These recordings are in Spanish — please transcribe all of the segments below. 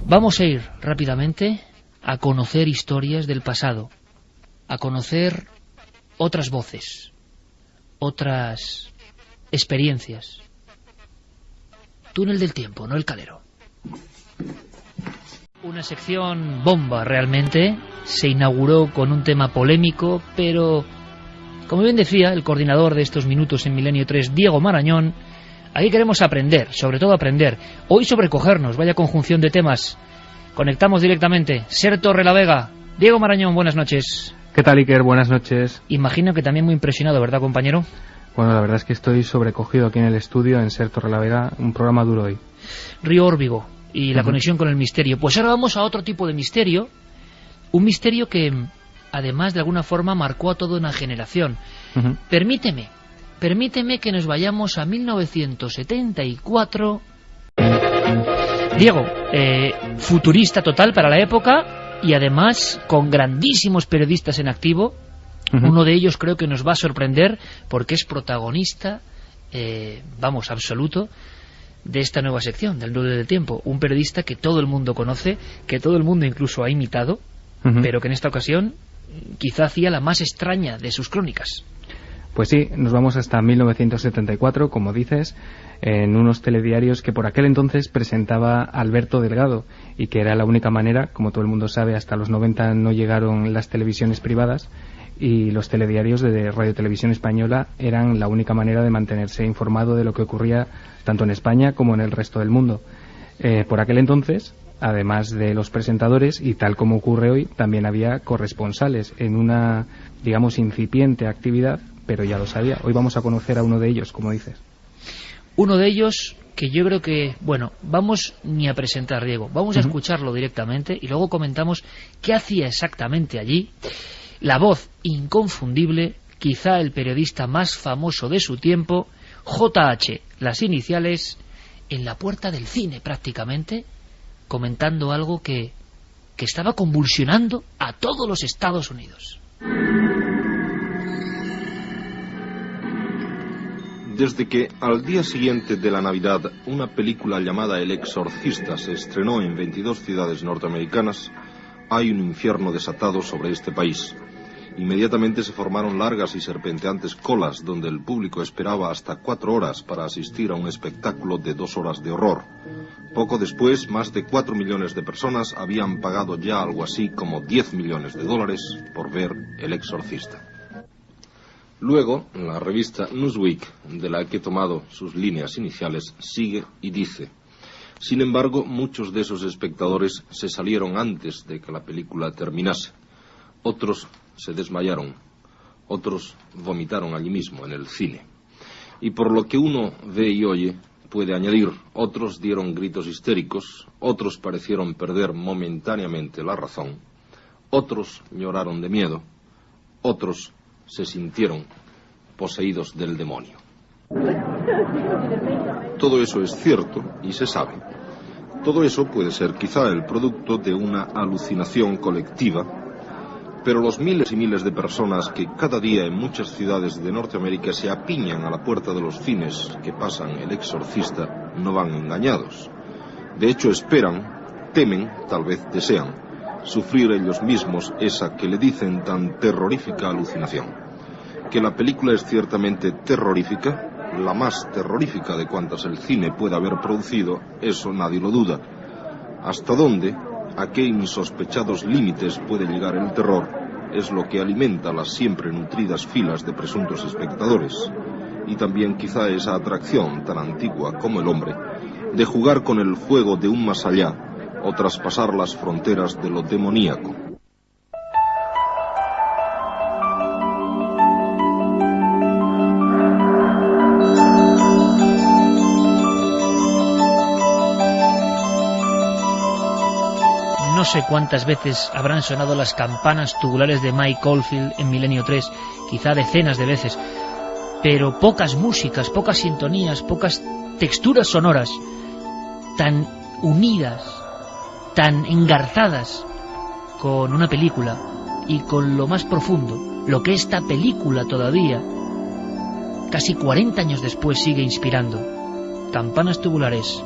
Vamos a ir rápidamente a conocer historias del pasado, a conocer otras voces, otras experiencias. Túnel del tiempo, no el calero. Una sección bomba realmente. Se inauguró con un tema polémico, pero como bien decía el coordinador de estos minutos en Milenio 3, Diego Marañón, aquí queremos aprender, sobre todo aprender. Hoy sobrecogernos, vaya conjunción de temas. Conectamos directamente. Ser Torrelavega. Diego Marañón, buenas noches. ¿Qué tal, Iker? Buenas noches. Imagino que también muy impresionado, ¿verdad, compañero? Bueno, la verdad es que estoy sobrecogido aquí en el estudio en Ser Torrelavega, un programa duro hoy. Río Órbigo y la conexión con el misterio. Pues ahora vamos a otro tipo de misterio, un misterio que además de alguna forma marcó a toda una generación. Permíteme que nos vayamos a 1974. Diego, futurista total para la época y además con grandísimos periodistas en activo. Uno de ellos creo que nos va a sorprender porque es protagonista, absoluto, de esta nueva sección, del Túnel del Tiempo. Un periodista que todo el mundo conoce, que todo el mundo incluso ha imitado, pero que en esta ocasión quizá hacía la más extraña de sus crónicas. Pues sí, nos vamos hasta 1974, como dices, en unos telediarios que por aquel entonces presentaba Alberto Delgado y que era la única manera, como todo el mundo sabe, hasta los 90 no llegaron las televisiones privadas y los telediarios de Radio Televisión Española eran la única manera de mantenerse informado de lo que ocurría tanto en España como en el resto del mundo. Por aquel entonces, además de los presentadores, y tal como ocurre hoy, también había corresponsales en una, digamos, incipiente actividad, pero ya lo sabía. Hoy vamos a conocer a uno de ellos, como dices. Uno de ellos que yo creo que, vamos ni a presentar, Diego, vamos a escucharlo directamente y luego comentamos qué hacía exactamente allí. La voz inconfundible, quizá el periodista más famoso de su tiempo, JH, las iniciales, en la puerta del cine prácticamente, comentando algo que estaba convulsionando a todos los Estados Unidos. Desde que al día siguiente de la Navidad una película llamada El Exorcista se estrenó en 22 ciudades norteamericanas, hay un infierno desatado sobre este país. Inmediatamente se formaron largas y serpenteantes colas donde el público esperaba hasta 4 horas para asistir a un espectáculo de 2 horas de horror. Poco después, más de 4 millones de personas habían pagado ya algo así como $10 millones por ver El Exorcista. Luego, la revista Newsweek, de la que he tomado sus líneas iniciales, sigue y dice: sin embargo, muchos de esos espectadores se salieron antes de que la película terminase. Otros se desmayaron, otros vomitaron allí mismo, en el cine. Y por lo que uno ve y oye, puede añadir, otros dieron gritos histéricos, otros parecieron perder momentáneamente la razón, otros lloraron de miedo, otros se sintieron poseídos del demonio. Todo eso es cierto y se sabe. Todo eso puede ser quizá el producto de una alucinación colectiva, pero los miles y miles de personas que cada día en muchas ciudades de Norteamérica se apiñan a la puerta de los cines que pasan El Exorcista no van engañados. De hecho esperan, temen, tal vez desean, sufrir ellos mismos esa que le dicen tan terrorífica alucinación. Que la película es ciertamente terrorífica, la más terrorífica de cuantas el cine puede haber producido, eso nadie lo duda. ¿Hasta dónde, a qué insospechados límites puede llegar el terror? Es lo que alimenta las siempre nutridas filas de presuntos espectadores. Y también quizá esa atracción tan antigua como el hombre, de jugar con el fuego de un más allá, o traspasar las fronteras de lo demoníaco. No sé cuántas veces habrán sonado las campanas tubulares de Mike Oldfield en Milenio 3, quizá decenas de veces, pero pocas músicas, pocas sintonías, pocas texturas sonoras tan unidas, tan engarzadas con una película y con lo más profundo, lo que esta película todavía, casi 40 años después, sigue inspirando. Campanas tubulares,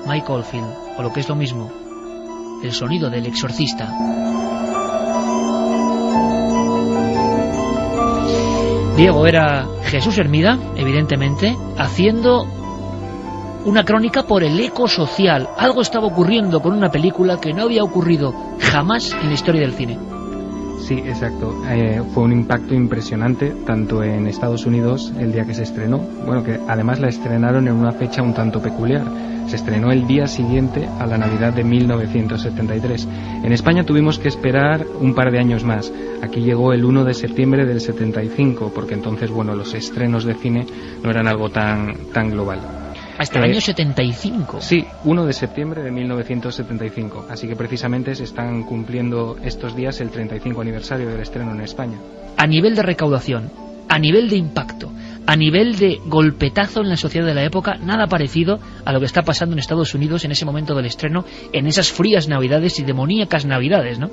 Mike Oldfield, o lo que es lo mismo, el sonido del Exorcista. Diego era Jesús Hermida, evidentemente, haciendo una crónica por el eco social. Algo estaba ocurriendo con una película que no había ocurrido jamás en la historia del cine. Sí, exacto. Fue un impacto impresionante, tanto en Estados Unidos el día que se estrenó, bueno, que además la estrenaron en una fecha un tanto peculiar. Se estrenó el día siguiente a la Navidad de 1973. En España tuvimos que esperar un par de años más. Aquí llegó el 1 de septiembre del 75, porque entonces, bueno, los estrenos de cine no eran algo tan global. Hasta el año 75. Sí, 1 de septiembre de 1975. Así que precisamente se están cumpliendo estos días el 35 aniversario del estreno en España. A nivel de recaudación, a nivel de impacto, a nivel de golpetazo en la sociedad de la época, nada parecido a lo que está pasando en Estados Unidos en ese momento del estreno, en esas frías navidades y demoníacas navidades, ¿no?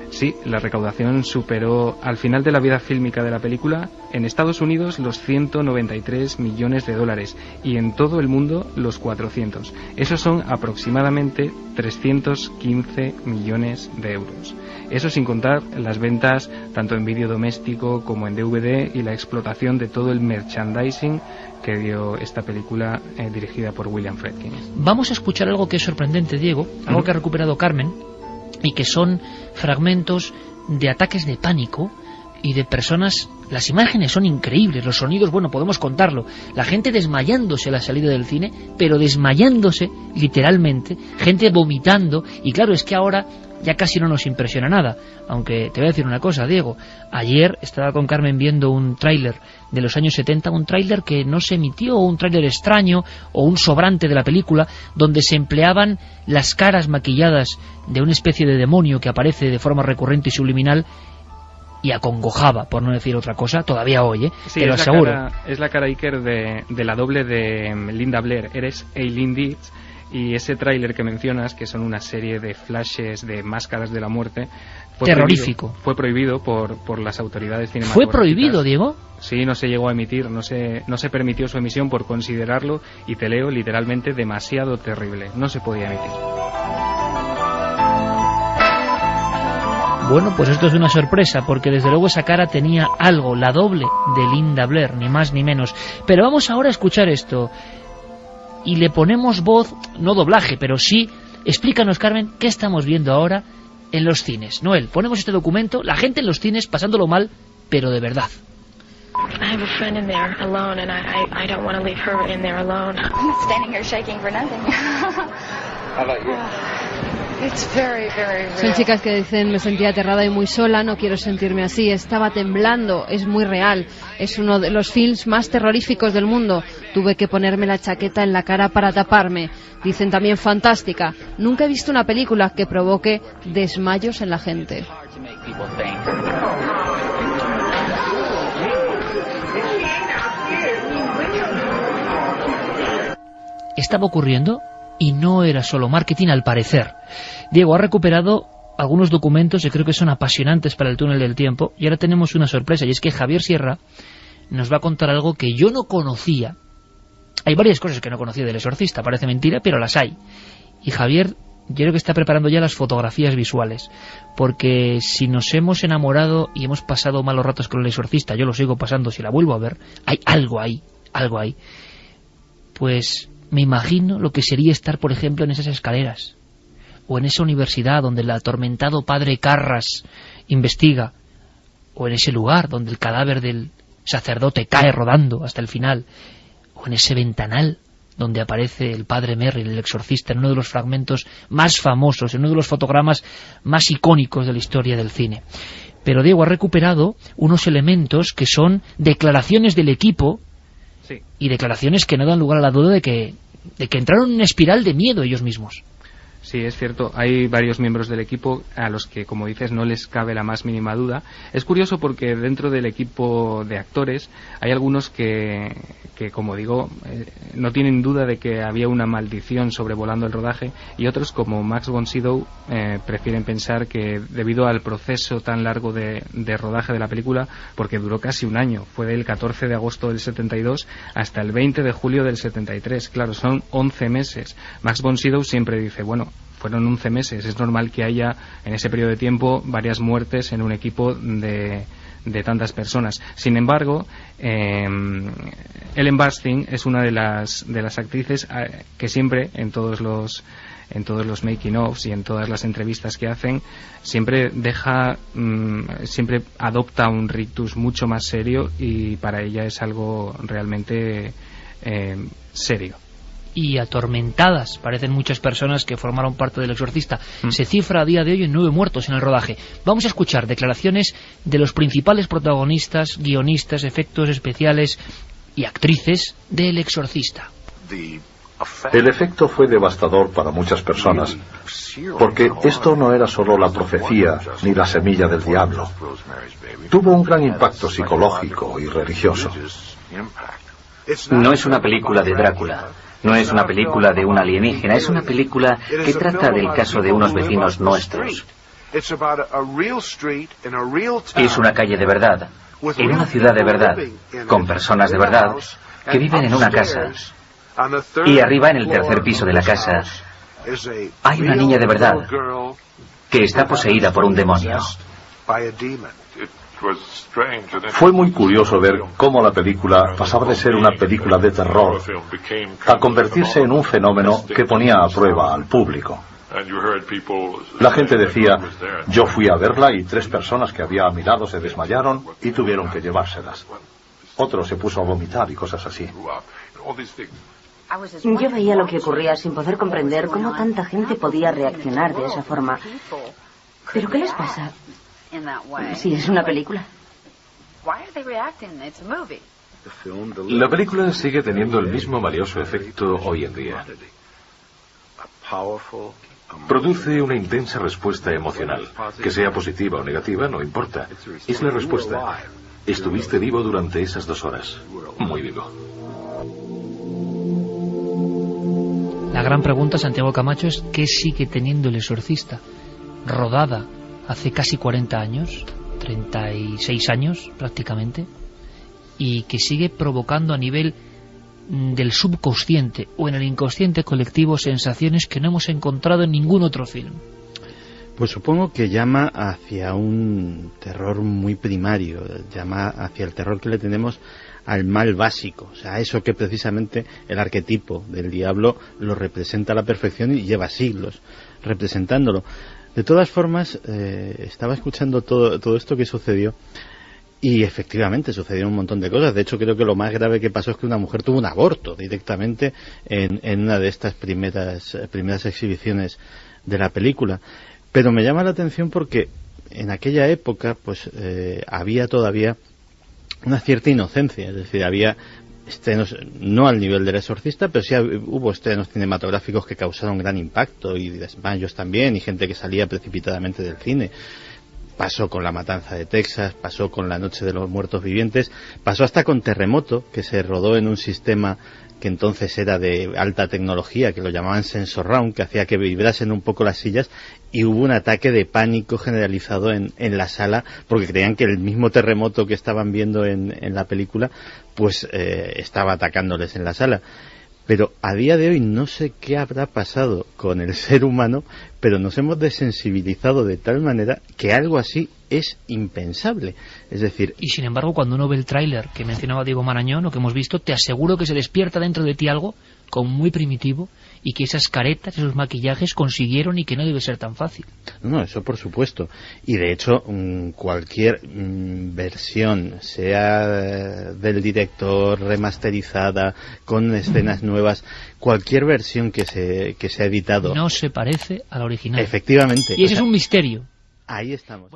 Sí, la recaudación superó al final de la vida fílmica de la película en Estados Unidos los 193 millones de dólares y en todo el mundo los 400. Esos son aproximadamente 315 millones de euros. Eso sin contar las ventas tanto en vídeo doméstico como en DVD y la explotación de todo el merchandising que dio esta película dirigida por William Friedkin. Vamos a escuchar algo que es sorprendente, Diego, algo que ha recuperado Carmen, y que son fragmentos de ataques de pánico y de personas. Las imágenes son increíbles, los sonidos, bueno, podemos contarlo, la gente desmayándose a la salida del cine, pero desmayándose literalmente, gente vomitando, y claro, es que ahora ya casi no nos impresiona nada, aunque te voy a decir una cosa, Diego, ayer estaba con Carmen viendo un tráiler de los años 70, un tráiler que no se emitió, un tráiler extraño o un sobrante de la película, donde se empleaban las caras maquilladas de una especie de demonio que aparece de forma recurrente y subliminal, y acongojaba, por no decir otra cosa, todavía hoy, sí, te lo aseguro. Es la cara Iker de la doble de Linda Blair, eres Eileen Dietz, y ese tráiler que mencionas, que son una serie de flashes de máscaras de la muerte, terrorífico. Fue prohibido por las autoridades cinematográficas. ¿Fue prohibido, Diego? Sí, no se llegó a emitir, no se permitió su emisión por considerarlo, y te leo literalmente, demasiado terrible. No se podía emitir. Bueno, pues esto es una sorpresa, porque desde luego esa cara tenía algo, la doble de Linda Blair, ni más ni menos. Pero vamos ahora a escuchar esto, y le ponemos voz, no doblaje, pero sí, explícanos, Carmen, qué estamos viendo ahora en los cines. Noel, ponemos este documento, la gente en los cines pasándolo mal, pero de verdad. I have a friend in there alone, and I don't want to leave her in there alone. I'm standing here shaking for nothing. How about you? It's very, very real. Son chicas que dicen, me sentía aterrada y muy sola, no quiero sentirme así, estaba temblando, es muy real, es uno de los films más terroríficos del mundo, tuve que ponerme la chaqueta en la cara para taparme. Dicen también fantástica, nunca he visto una película que provoque desmayos en la gente. Estaba ocurriendo y no era solo marketing, al parecer. Diego ha recuperado algunos documentos que creo que son apasionantes para el túnel del tiempo, y ahora tenemos una sorpresa, y es que Javier Sierra nos va a contar algo que yo no conocía. Hay varias cosas que no conocía del Exorcista, parece mentira, pero las hay. Y Javier, yo creo que está preparando ya las fotografías visuales, porque si nos hemos enamorado y hemos pasado malos ratos con el Exorcista, yo lo sigo pasando si la vuelvo a ver, hay algo ahí, pues me imagino lo que sería estar, por ejemplo, en esas escaleras, o en esa universidad donde el atormentado padre Carras investiga, o en ese lugar donde el cadáver del sacerdote cae rodando hasta el final, o en ese ventanal donde aparece el padre Merrill, el exorcista, en uno de los fragmentos más famosos, en uno de los fotogramas más icónicos de la historia del cine. Pero Diego ha recuperado unos elementos que son declaraciones del equipo, sí, y declaraciones que no dan lugar a la duda de que entraron en una espiral de miedo ellos mismos. Sí, es cierto, hay varios miembros del equipo a los que, como dices, no les cabe la más mínima duda. Es curioso porque dentro del equipo de actores hay algunos que como digo, no tienen duda de que había una maldición sobrevolando el rodaje, y otros, como Max von Sydow, prefieren pensar que debido al proceso tan largo de rodaje de la película, porque duró casi un año, fue del 14 de agosto del 72 hasta el 20 de julio del 73, claro, son 11 meses. Max von Sydow siempre dice, bueno, fueron 11 meses. Es normal que haya en ese periodo de tiempo varias muertes en un equipo de tantas personas. Sin embargo, Ellen Burstyn es una de las actrices que siempre en todos los making ofs y en todas las entrevistas que hacen siempre adopta un rictus mucho más serio, y para ella es algo realmente serio. Y atormentadas parecen muchas personas que formaron parte del Exorcista. Se cifra a día de hoy en 9 muertos en el rodaje. Vamos a escuchar declaraciones de los principales protagonistas, guionistas, efectos especiales y actrices del Exorcista. El efecto fue devastador para muchas personas, porque esto no era solo la profecía ni la semilla del diablo. Tuvo un gran impacto psicológico y religioso. No es una película de Drácula, no es una película de un alienígena, es una película que trata del caso de unos vecinos nuestros. Es una calle de verdad, en una ciudad de verdad, con personas de verdad, que viven en una casa. Y arriba, en el tercer piso de la casa, hay una niña de verdad que está poseída por un demonio. Fue muy curioso ver cómo la película pasaba de ser una película de terror a convertirse en un fenómeno que ponía a prueba al público. La gente decía, yo fui a verla y 3 personas que había a mi lado se desmayaron y tuvieron que llevárselas. Otro se puso a vomitar y cosas así. Yo veía lo que ocurría sin poder comprender cómo tanta gente podía reaccionar de esa forma. ¿Pero qué les pasa? Si es una película. La película sigue teniendo el mismo valioso efecto hoy en día. Produce una intensa respuesta emocional. Que sea positiva o negativa, no importa. Es la respuesta. Estuviste vivo durante esas 2 horas. Muy vivo. La gran pregunta, Santiago Camacho, es ¿qué sigue teniendo El Exorcista? Rodada hace casi 40 años, 36 años prácticamente, y que sigue provocando a nivel del subconsciente o en el inconsciente colectivo sensaciones que no hemos encontrado en ningún otro film. Pues supongo que llama hacia un terror muy primario, llama hacia el terror que le tenemos al mal básico, o sea, eso que precisamente el arquetipo del diablo lo representa a la perfección y lleva siglos representándolo. De todas formas, estaba escuchando todo esto que sucedió y efectivamente sucedieron un montón de cosas. De hecho, creo que lo más grave que pasó es que una mujer tuvo un aborto directamente en una de estas primeras exhibiciones de la película. Pero me llama la atención porque en aquella época pues había todavía una cierta inocencia, es decir, había estrenos no al nivel del Exorcista, pero sí hubo estrenos cinematográficos que causaron gran impacto y desmayos también, y gente que salía precipitadamente del cine. Pasó con La Matanza de Texas, pasó con La Noche de los Muertos Vivientes, pasó hasta con Terremoto, que se rodó en un sistema que entonces era de alta tecnología, que lo llamaban Sensorround, que hacía que vibrasen un poco las sillas, y hubo un ataque de pánico generalizado en la sala, porque creían que el mismo terremoto que estaban viendo en la película, pues estaba atacándoles en la sala. Pero a día de hoy no sé qué habrá pasado con el ser humano, pero nos hemos desensibilizado de tal manera que algo así es impensable. Es decir... Y sin embargo, cuando uno ve el tráiler que mencionaba Diego Marañón, o que hemos visto, te aseguro que se despierta dentro de ti algo como muy primitivo, y que esas caretas, esos maquillajes consiguieron, y que no debe ser tan fácil. No, eso por supuesto. Y de hecho, cualquier versión, sea del director, remasterizada, con escenas nuevas, cualquier versión que se ha editado... No se parece a la original. Efectivamente. Y ese es un misterio. Ahí estamos.